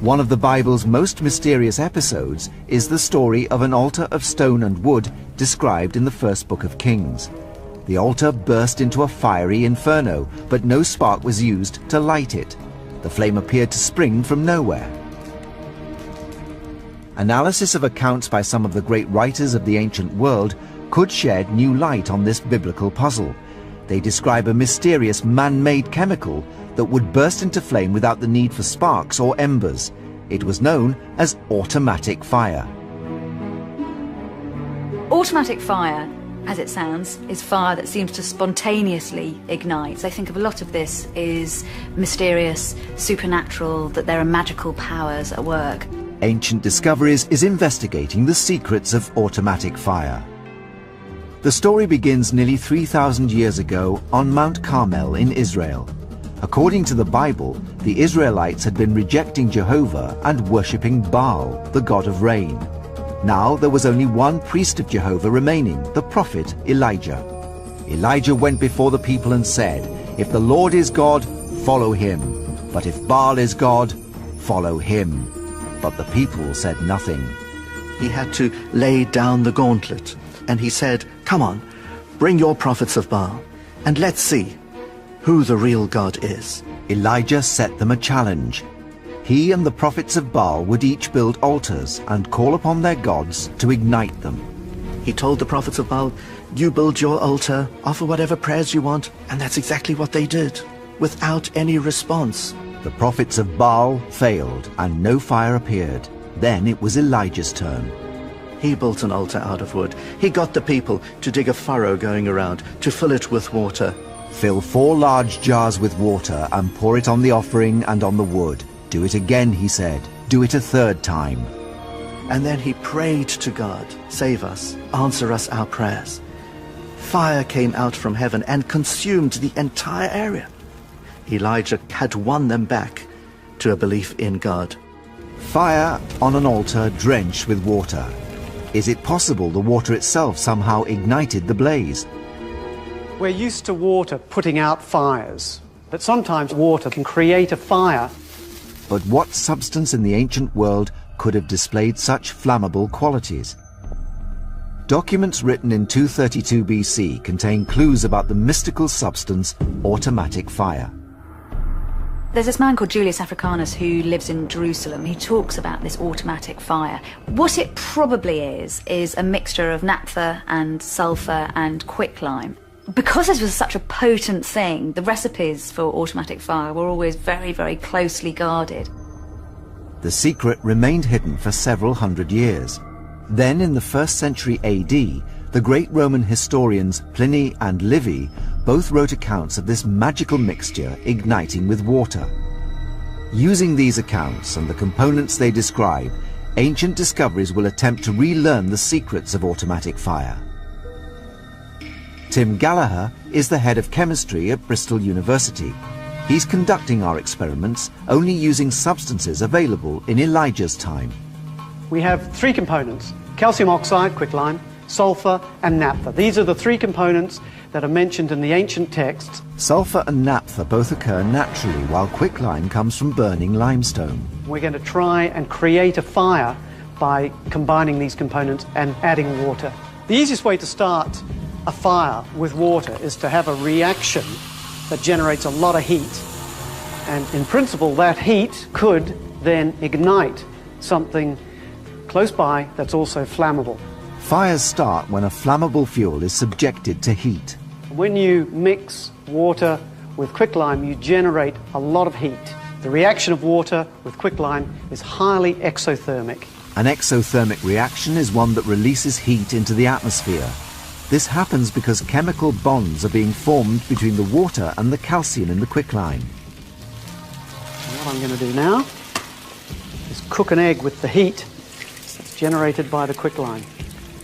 One of the Bible's most mysterious episodes is the story of an altar of stone and wood described in the first book of Kings. The altar burst into a fiery inferno, but no spark was used to light it. The flame appeared to spring from nowhere. Analysis of accounts by some of the great writers of the ancient world could shed new light on this biblical puzzle. They describe a mysterious man-made chemical that would burst into flame without the need for sparks or embers. It was known as automatic fire. Automatic fire, as it sounds, is fire that seems to spontaneously ignite. I think of a lot of this is mysterious, supernatural, that there are magical powers at work. Ancient Discoveries is investigating the secrets of automatic fire. The story begins nearly 3,000 years ago on Mount Carmel in Israel. According to the Bible, the Israelites had been rejecting Jehovah and worshipping Baal, the god of rain. Now there was only one priest of Jehovah remaining, the prophet Elijah. Elijah went before the people and said, "If the Lord is God, follow him. But if Baal is God, follow him." But the people said nothing. He had to lay down the gauntlet, and he said, "Come on, bring your prophets of Baal, and let's see who the real God is." Elijah set them a challenge. He and the prophets of Baal would each build altars and call upon their gods to ignite them. He told the prophets of Baal, "You build your altar, offer whatever prayers you want," and that's exactly what they did, without any response. The prophets of Baal failed, and no fire appeared. Then it was Elijah's turn. He built an altar out of wood. He got the people to dig a furrow going around, to fill it with water. Fill 4 large jars with water and pour it on the offering and on the wood. Do it again, he said. Do it a 3rd time. And then he prayed to God, "Save us, answer us our prayers." Fire came out from heaven and consumed the entire area. Elijah had won them back to a belief in God. Fire on an altar drenched with water. Is it possible the water itself somehow ignited the blaze? We're used to water putting out fires, but sometimes water can create a fire. But what substance in the ancient world could have displayed such flammable qualities? Documents written in 232 BC contain clues about the mystical substance automatic fire. There's this man called Julius Africanus who lives in Jerusalem. He talks about this automatic fire. What it probably is a mixture of naphtha and sulfur and quicklime. Because this was such a potent thing, the recipes for automatic fire were always very, very closely guarded. The secret remained hidden for several hundred years. Then in the 1st century AD, the great Roman historians Pliny and Livy both wrote accounts of this magical mixture igniting with water. Using these accounts and the components they describe, Ancient Discoveries will attempt to relearn the secrets of automatic fire. Tim Gallagher is the head of chemistry at Bristol University. He's conducting our experiments only using substances available in Elijah's time. We have 3 components: calcium oxide, quicklime, sulfur and naphtha. These are the 3 components that are mentioned in the ancient texts. Sulfur and naphtha both occur naturally, while quicklime comes from burning limestone. We're going to try and create a fire by combining these components and adding water. The easiest way to start a fire with water is to have a reaction that generates a lot of heat. And in principle, that heat could then ignite something close by that's also flammable. Fires start when a flammable fuel is subjected to heat. When you mix water with quicklime, you generate a lot of heat. The reaction of water with quicklime is highly exothermic. An exothermic reaction is one that releases heat into the atmosphere. This happens because chemical bonds are being formed between the water and the calcium in the quicklime. What I'm going to do now is cook an egg with the heat that's generated by the quicklime.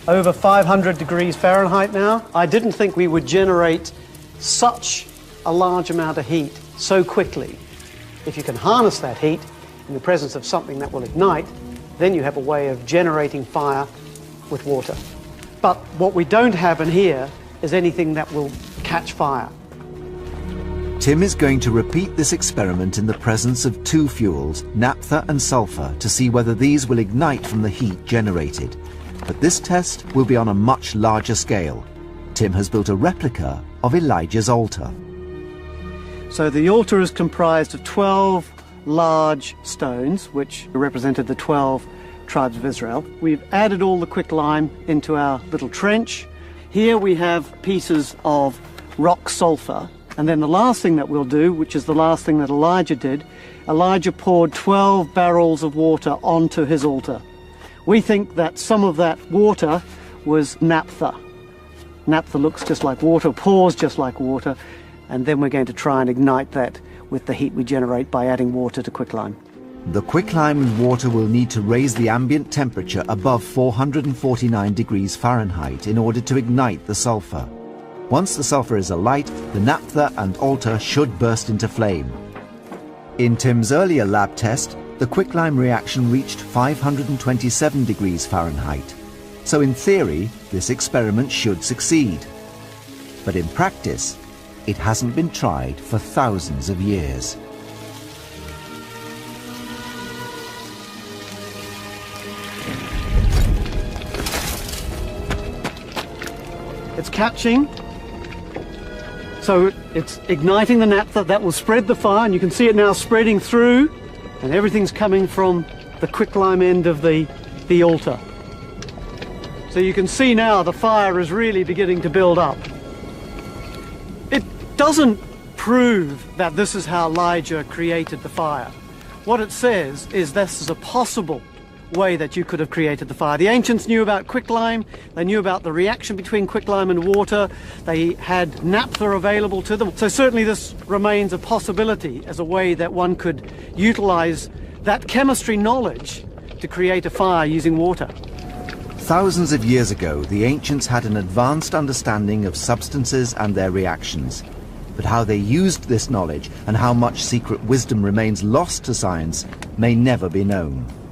Over 500 degrees Fahrenheit now. I didn't think we would generate such a large amount of heat so quickly. If you can harness that heat in the presence of something that will ignite, then you have a way of generating fire with water. But what we don't have in here is anything that will catch fire. Tim is going to repeat this experiment in the presence of two fuels, naphtha and sulfur, to see whether these will ignite from the heat generated. But this test will be on a much larger scale. Tim has built a replica of Elijah's altar. So the altar is comprised of 12 large stones, which represented the 12 tribes of Israel. We've added all the quicklime into our little trench. Here we have pieces of rock sulfur. And then the last thing that we'll do, which is the last thing that Elijah did, Elijah poured 12 barrels of water onto his altar. We think that some of that water was naphtha. Naphtha looks just like water, pours just like water, and then we're going to try and ignite that with the heat we generate by adding water to quicklime. The quicklime and water will need to raise the ambient temperature above 449 degrees Fahrenheit in order to ignite the sulfur. Once the sulfur is alight, the naphtha and altar should burst into flame. In Tim's earlier lab test, the quicklime reaction reached 527 degrees Fahrenheit. So in theory, this experiment should succeed. But in practice, it hasn't been tried for thousands of years. It's catching. So it's igniting the naphtha. That will spread the fire, and you can see it now spreading through, and everything's coming from the quicklime end of the altar. So you can see now the fire is really beginning to build up. It doesn't prove that this is how Elijah created the fire. What it says is this is a possible way that you could have created the fire. The ancients knew about quicklime, they knew about the reaction between quicklime and water, they had naphtha available to them. So certainly this remains a possibility as a way that one could utilize that chemistry knowledge to create a fire using water. Thousands of years ago, the ancients had an advanced understanding of substances and their reactions. But how they used this knowledge and how much secret wisdom remains lost to science may never be known.